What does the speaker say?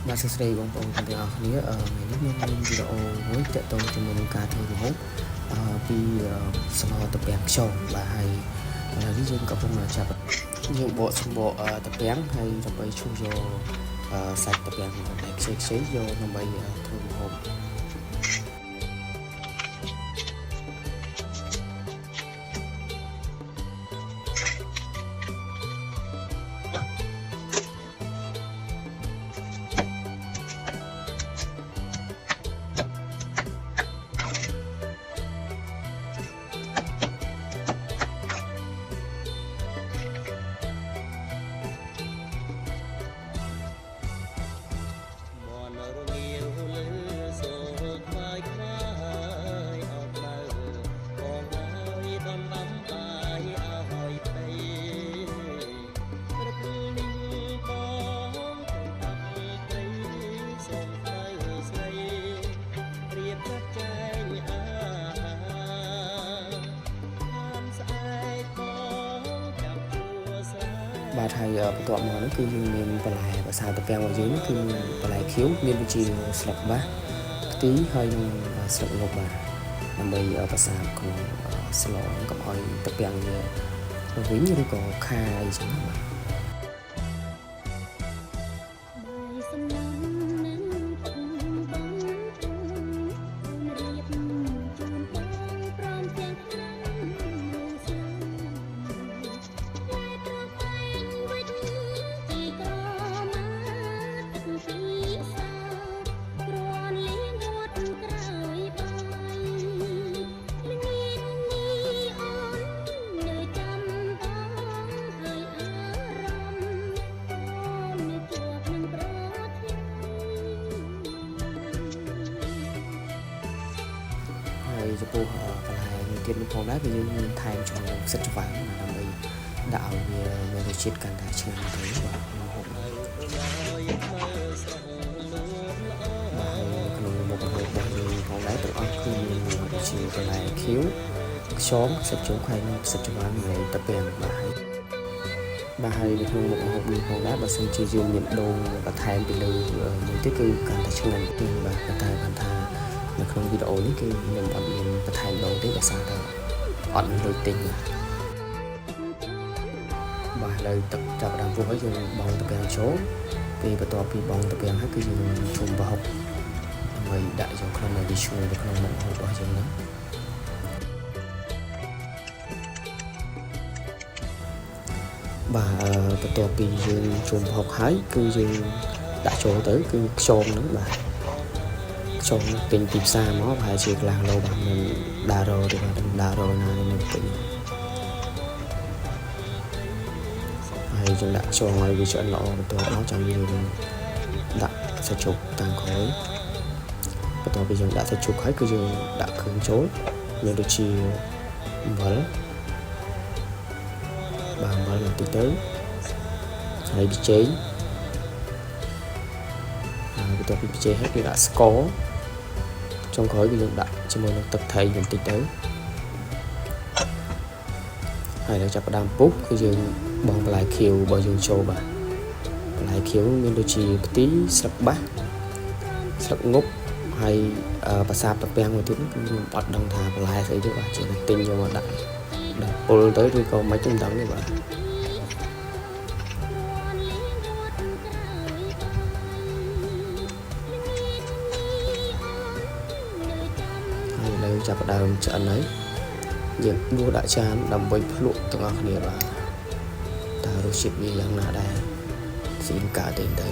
បាទសួស្តីបងប្អូនទាំងអស់គ្នាថ្ងៃនេះខ្ញុំមានវីដេអូមួយទាក់ទងជាមួយនឹងការធ្វើម្ហូបពីស្នូលត្រពាំងខ្យងបាទហើយឥឡូវនេះយើងកំពុងចាប់យើងបកសម្បកត្រពាំងហើយដើម្បីឈូសយកសាច់ត្រពាំងដែលខ្ចីៗយកដើម្បីធ្វើម្ហូបបាទហើយបន្ទាប់មកនោះគឺយើងមានបន្លែភាសាត្រពាំងរបស់យើងគឺបន្លែខៀវមានដូចជាស្លឹកបាសខ្ទីហើយនិងស្លឹកងប់បាទដើម្បីភាសាក្នុងស្លកុំឲ្យត្រពាំងវាវិញឬក៏ខាអីចឹងបាទចំពោះបន្លែមួយទៀតនេះផងដែរគឺយើងមានថែមជាមួយនឹងផ្សិតច្វាំងដើម្បីដាក់ឲ្យវាមានរសជាតិកាន់តែឆ្ងាញ់ទៅបាទម្ហូបនេះក្នុងមុខម្ហូបរបស់យើងផងដែរទាំងអស់គឺមានដូចជាបន្លែខៀវខ្យងសាច់ជ្រូកហើយនិងផ្សិតច្វាំងនៃត្រពាំងបាទហើយនៅក្នុងមុខម្ហូបនេះផងដែរបើសិនជាយើងមានដូងបន្ថែមពីលើមួយទៀតគឺកាន់តែឆ្ងាញ់ជាងបាទតែគាត់ថានៅក្នុងវីដេអូនេះគឺខ្ញុំអត់មានបន្ថែមដូងទេដោយសារតែអត់មានលុយទិញបាទឥឡូវទឹកចាប់ផ្ដើមពុះហើយយើងបង់ត្រពាំងចូលពេលបន្ទាប់ពីបង់ត្រពាំងហើយគឺយើងជុំប្រហុកដើម្បីដាក់យកក្នុងវីឈ្ងុយនៅក្នុងមុខម្ហូបរបស់យើងហ្នឹងបាទបន្ទាប់ពីយើងជុំប្រហុកហើយគឺយើងដាក់ចូលទៅគឺខ្យងហ្នឹងបាទចង់ទិញពីផ្សារមកប្រហែលជាកន្លះគីឡូបាទមិនដារ៉ូទេបាទដារ៉ូណានៅពេញហើយយើងដាក់ខ្យងឲ្យវាឆ្អិនល្អបន្ទាប់មកចាំយើងដាក់សាច់ជ្រូកតាមក្រោយបន្ទាប់ពីយើងដាក់សាច់ជ្រូកហើយគឺយើងដាក់គ្រឿងចូលមានដូចជាអំបិលបាទអំបិលបន្តិចទៅហើយប៊ីចេងបន្ទាប់ពីប៊ីចេងហើយគឺដាក់ស្ករចុងក្រោយគឺយើងដាក់ជាមួយនឹងទឹកត្រីបន្តិចទៅហើយដល់ចាប់ផ្ដើមពុះគឺយើងបង់បន្លែខៀវរបស់យើងចូលបាទបន្លែខៀវមានដូចជាខ្ទីស្លឹកបាសស្លឹកងប់ហើយភាសាត្រពាំងមួយទៀតគឺខ្ញុំអត់ដឹងថាបន្លែស្អីទេបាទជាតែទិញយកមកដាក់ពុលទៅឬក៏មិនដឹងទេបាទចាប់ផ្ដើមឆ្អិនហើយយើងដួសដាក់ចានដើម្បីភ្លក់ទាំងអស់គ្នាបាទតើរសជាតិវាយ៉ាងណាដែរស៊ីមកាទេទៅ